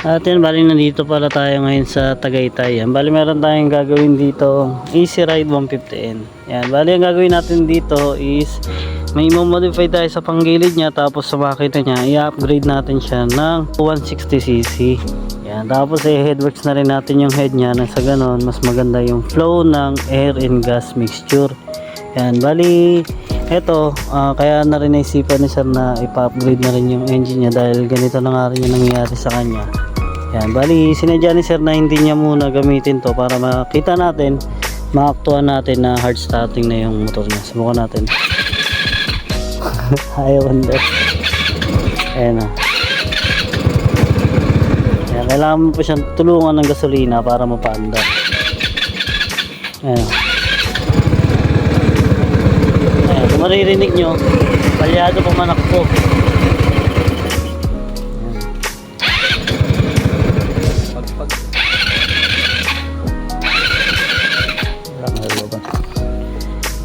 At yan, bali nandito pala tayo ngayon sa Tagaytay. Yan, bali meron tayong gagawin dito, Easy Ride 150N. Yan, bali ang gagawin natin dito is may modify tayo sa panggilid niya, tapos sa makina niya i-upgrade natin siya ng 160cc. Yan, tapos headworks na rin natin yung head niya na sa ganon mas maganda yung flow ng air and gas mixture. Yan, bali eto, kaya na rin naisipan ni sir na ipa-upgrade na rin yung engine niya dahil ganito na nga rin yung nangyayari sa kanya. Yan, bali sinadya ni sir na hindi niya muna gamitin to para makita natin, maaktuhan natin na hard starting na yung motor niya. Subukan natin. Ayaw under. Ayan na. Yan, kailangan mo pa siyang tulungan ng gasolina para mapaandar. Ayan. Ayan, kung maririnig nyo, palyado pumanakbo.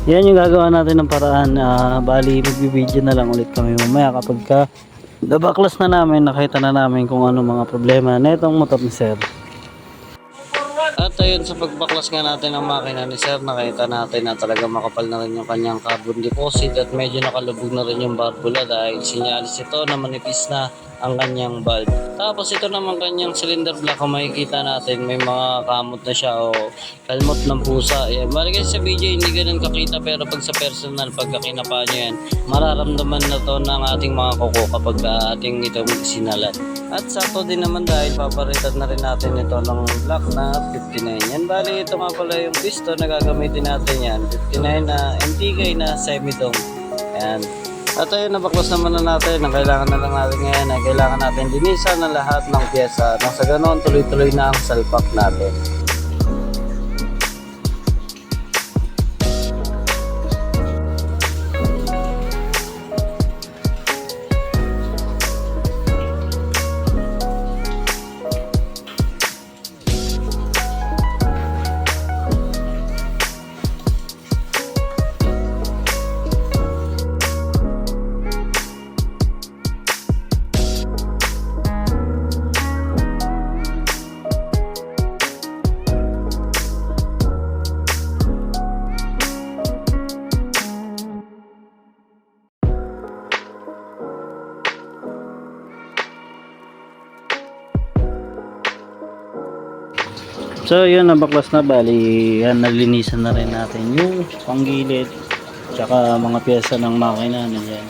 Yan yung gagawa natin ng paraan. Bali magbibideo na lang ulit kami mamaya kapag ka nabaklas na namin, nakita na namin kung ano mga problema na itong motor ni sir. At ayun, sa pagbaklas nga natin ng makina ni sir, nakita natin na talaga makapal na rin yung kanyang carbon deposit at medyo nakalubog na rin yung barbula dahil sinyalis ito na manipis na ang kanyang valve. Tapos ito naman kanyang cylinder block, kung makikita natin may mga kamot na siya o kalmot ng pusa. Yan, bali kasi sa video hindi ganun kakita, pero pag sa personal, pagka kinapa nyo yan, mararamdaman na to ng ating mga kuko kapag ating itong sinalat. At sakto din naman dahil paparitan na rin natin ito ng block na 59. Yan, bali ito nga pala yung piston na gagamitin natin yan, 59 na MTK na semi-dome. Yan. At ayun, nabaklas naman na natin. Ang kailangan na lang natin ngayon ay kailangan natin linisan ng lahat ng pyesa. Nang sa ganon, tuloy-tuloy na ang salpak natin. So yun, nabaklas na, bali yan, nalinisan na rin natin yung panggilid tsaka mga pyesa ng makina nandiyan.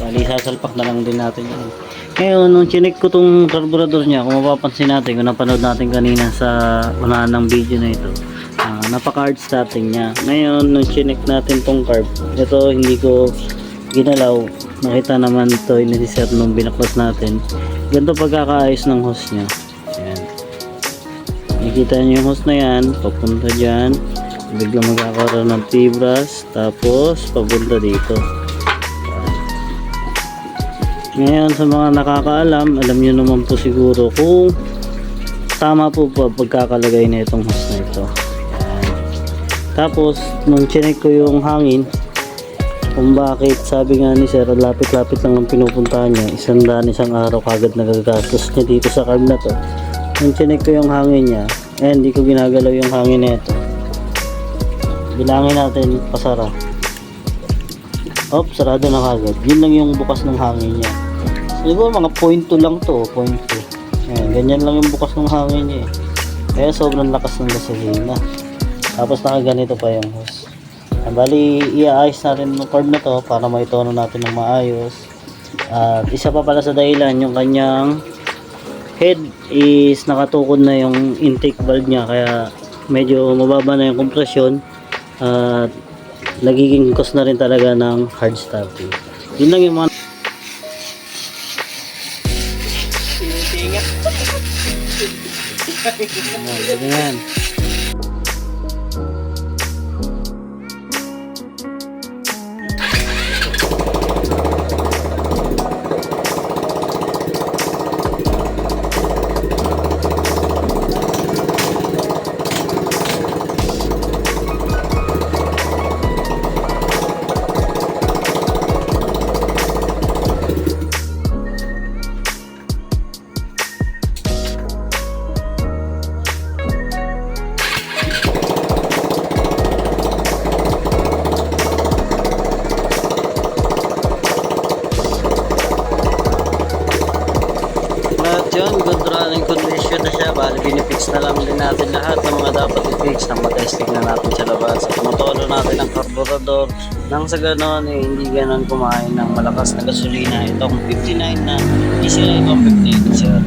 Bali sasalpak na lang din natin yun. Ngayon, nung chinek ko tong carburetor nya, kung mapapansin natin, kung napanood natin kanina sa unahan ng video na ito, napaka hard starting nya. Ngayon, nung chinek natin tong carb, ito hindi ko ginalaw, nakita naman ito inireset nung binaklas natin. Ganito pagkakaayos ng hose nya. Nakikita nyo yung hose na yan, papunta dyan, biglang magkakaroon ng T-brush, tapos papunta dito. Ngayon, sa mga nakakaalam, alam nyo naman po siguro kung tama po pa pagkakalagay na itong hose na ito. Yan. Tapos nung chinek ko yung hangin, kung bakit, sabi nga ni sir, lapit-lapit lang ang pinupuntahan niya, isang araw kagad nagagastos niya dito sa carb na to. Nung chinek ko yung hangin niya, hindi ko ginagalaw yung hangin na ito. Bilangin natin, pasara. Sarado na kagad. Yun lang yung bukas ng hangin niya. Siguro mga 0.2 lang to, 0.2. Ganyan lang yung bukas ng hangin niya. Kaya sobrang lakas ng gasolina. Tapos nakaganito pa yung hose. Bali, i-aayos natin yung carb na to para maitono natin ng maayos. At isa pa pala sa dahilan, yung kanyang head is nakatukod na yung intake valve niya, kaya medyo mababa na yung kompresyon at nagiging cause na rin talaga ng hard starting. Yun lang yung mga ganyan. na lang din natin lahat ng mga dapat i-fix na matesting na natin sa labas. At motono natin ang karburador nang sa ganon hindi ganon kumain ng malakas na gasolina. Itong 59 na Easy Ride 150 sir.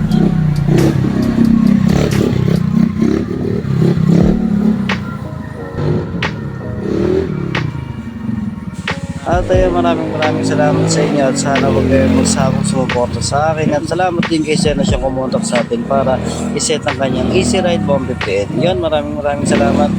At ayun, maraming salamat sa inyo at sana huwag kayo magsabong sumuporta sa akin at salamat din kay Sir na siya kumontak sa atin para iset ang kanyang Easy Ride 150. Yun, maraming salamat.